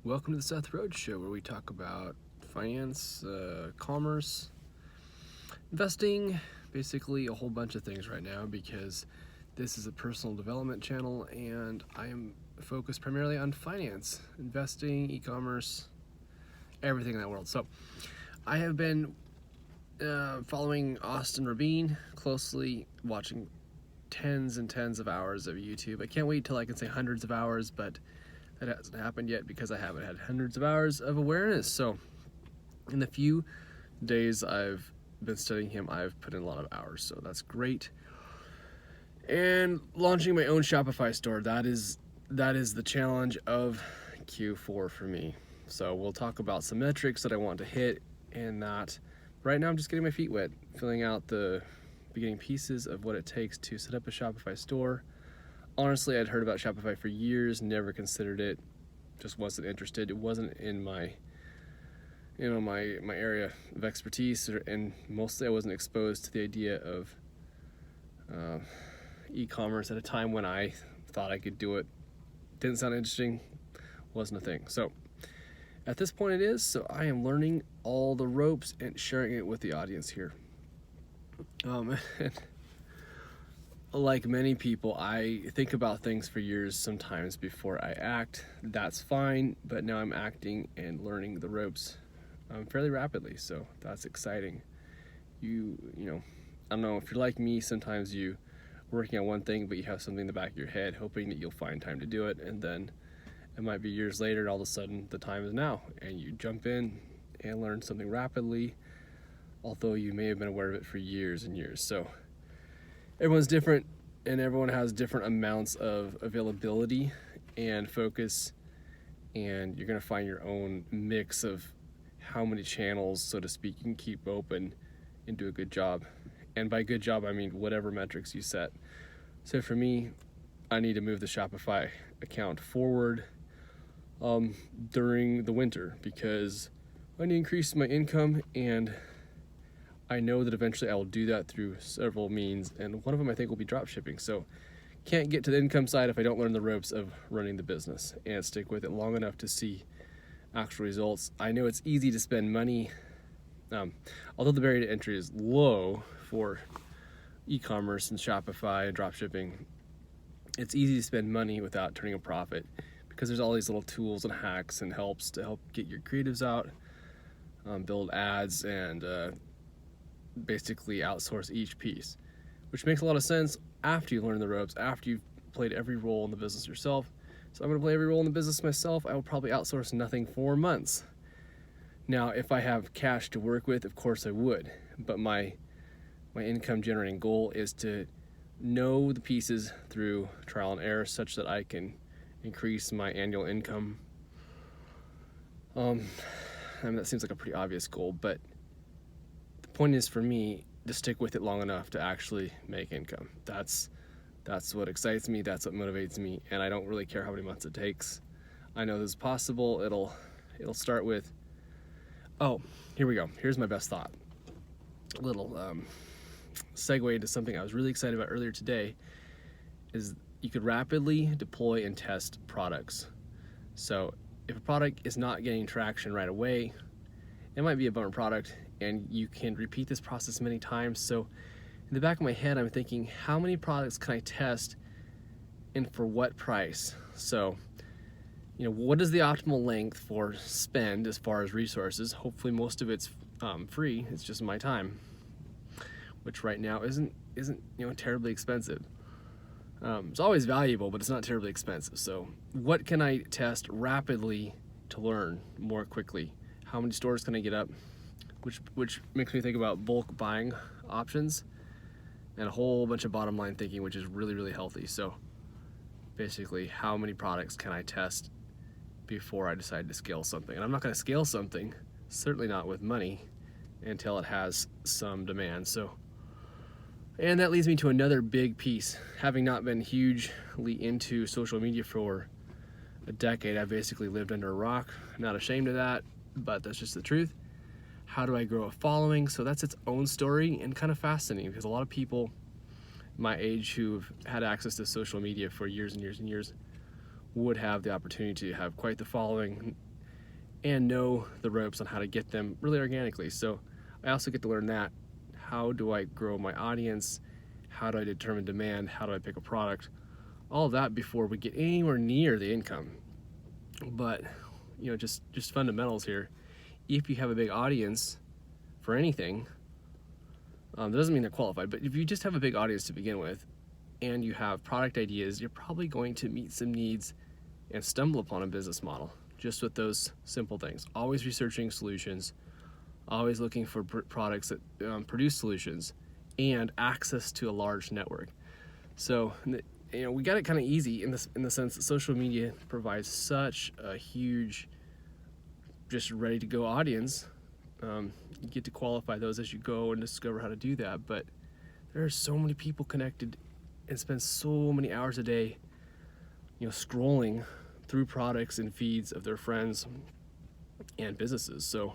Welcome to the Seth Rhodes Show, where we talk about finance, commerce, investing, basically a whole bunch of things right now because this is a personal development channel and I am focused primarily on finance, investing, e-commerce, everything in that world. So I have been following Austin Rabin closely, watching tens and tens of hours of YouTube. I can't wait till I can say hundreds of hours, but that hasn't happened yet because I haven't had hundreds of hours of awareness. So in the few days I've been studying him, I've put in a lot of hours, so that's great. And launching my own Shopify store, that is the challenge of Q4 for me. So we'll talk about some metrics that I want to hit and that. Right now I'm just getting my feet wet, filling out the beginning pieces of what it takes to set up a Shopify store. Honestly, I'd heard about Shopify for years, never considered it, just wasn't interested. It wasn't in my area of expertise, and mostly I wasn't exposed to the idea of e-commerce at a time when I thought I could do it. Didn't sound interesting, wasn't a thing. So at this point it is, so I am learning all the ropes and sharing it with the audience here. And like many people, I think about things for years sometimes before I act. That's fine, but now I'm acting and learning the ropes fairly rapidly, so that's exciting. You know, I don't know if you're like me, sometimes you working on one thing, but you have something in the back of your head, hoping that you'll find time to do it, and then it might be years later, and all of a sudden the time is now, and you jump in and learn something rapidly, although you may have been aware of it for years and years. So everyone's different, and everyone has different amounts of availability and focus, and you're gonna find your own mix of how many channels, so to speak, you can keep open and do a good job. And by good job, I mean whatever metrics you set. So for me, I need to move the Shopify account forward during the winter because I need to increase my income, and I know that eventually I will do that through several means, and one of them I think will be drop shipping. So can't get to the income side if I don't learn the ropes of running the business and stick with it long enough to see actual results. I know it's easy to spend money, although the barrier to entry is low for e-commerce and Shopify and drop shipping. It's easy to spend money without turning a profit because there's all these little tools and hacks and helps to help get your creatives out, build ads, and basically outsource each piece, which makes a lot of sense after you learn the ropes, after you've played every role in the business yourself. So I'm going to play every role in the business myself. I will probably outsource nothing for months. Now, if I have cash to work with, of course I would, but my income generating goal is to know the pieces through trial and error such that I can increase my annual income. I mean, that seems like a pretty obvious goal, but the point is for me to stick with it long enough to actually make income. That's what excites me, that's what motivates me, and I don't really care how many months it takes. I know this is possible. It'll start with, oh, here we go. Here's my best thought. A little segue into something I was really excited about earlier today is you could rapidly deploy and test products. So if a product is not getting traction right away, it might be a bummer product, and you can repeat this process many times. So in the back of my head, I'm thinking, how many products can I test and for what price? So, what is the optimal length for spend as far as resources? Hopefully most of it's free. It's just my time, which right now isn't terribly expensive. It's always valuable, but it's not terribly expensive. So what can I test rapidly to learn more quickly? How many stores can I get up? Which makes me think about bulk buying options and a whole bunch of bottom line thinking, which is really, really healthy. So basically, how many products can I test before I decide to scale something? And I'm not going to scale something, certainly not with money, until it has some demand. And that leads me to another big piece. Having not been hugely into social media for a decade, I've basically lived under a rock. I'm not ashamed of that, but that's just the truth. How do I grow a following? So that's its own story and kind of fascinating because a lot of people my age who've had access to social media for years and years and years would have the opportunity to have quite the following. and know the ropes on how to get them really organically. So I also get to learn that. How do I grow my audience? How do I determine demand? How do I pick a product? All of that before we get anywhere near the income. But just fundamentals here. If you have a big audience for anything, that doesn't mean they're qualified, but if you just have a big audience to begin with and you have product ideas, you're probably going to meet some needs and stumble upon a business model just with those simple things. Always researching solutions, always looking for products that produce solutions, and access to a large network. So we got it kind of easy in the sense that social media provides such a huge, just ready to go audience. You get to qualify those as you go and discover how to do that. But there are so many people connected and spend so many hours a day, scrolling through products and feeds of their friends and businesses. So,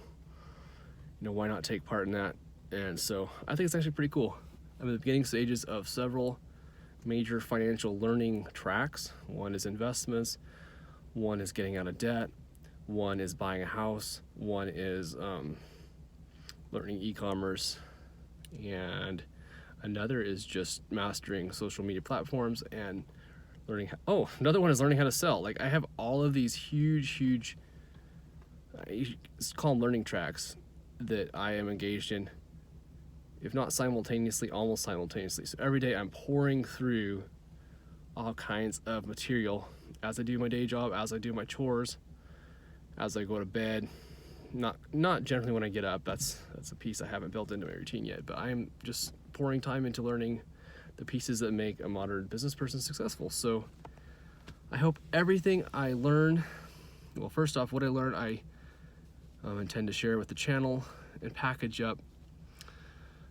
why not take part in that? And so I think it's actually pretty cool. I'm in the beginning stages of several major financial learning tracks. One is investments, one is getting out of debt, one is buying a house, one is learning e-commerce, and another is just mastering social media platforms and learning another one is learning how to sell. Like, I have all of these huge you call them learning tracks that I am engaged in, if not simultaneously, almost simultaneously. So every day I'm pouring through all kinds of material as I do my day job, as I do my chores, as I go to bed. Not generally when I get up. That's a piece I haven't built into my routine yet, but I'm just pouring time into learning the pieces that make a modern business person successful. So I hope everything I learn, well, first off, what I learn, I intend to share with the channel and package up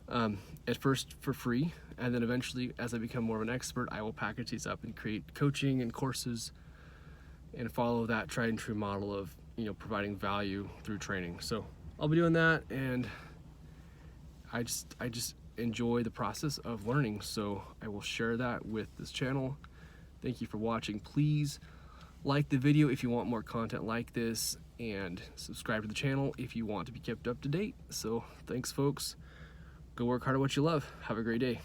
at first for free, and then eventually, as I become more of an expert, I will package these up and create coaching and courses and follow that tried and true model of providing value through training. So I'll be doing that, and I just enjoy the process of learning, so I will share that with this channel. Thank you for watching. Please like the video if you want more content like this, and subscribe to the channel if you want to be kept up to date. So thanks, folks. Go work hard at what you love. Have a great day.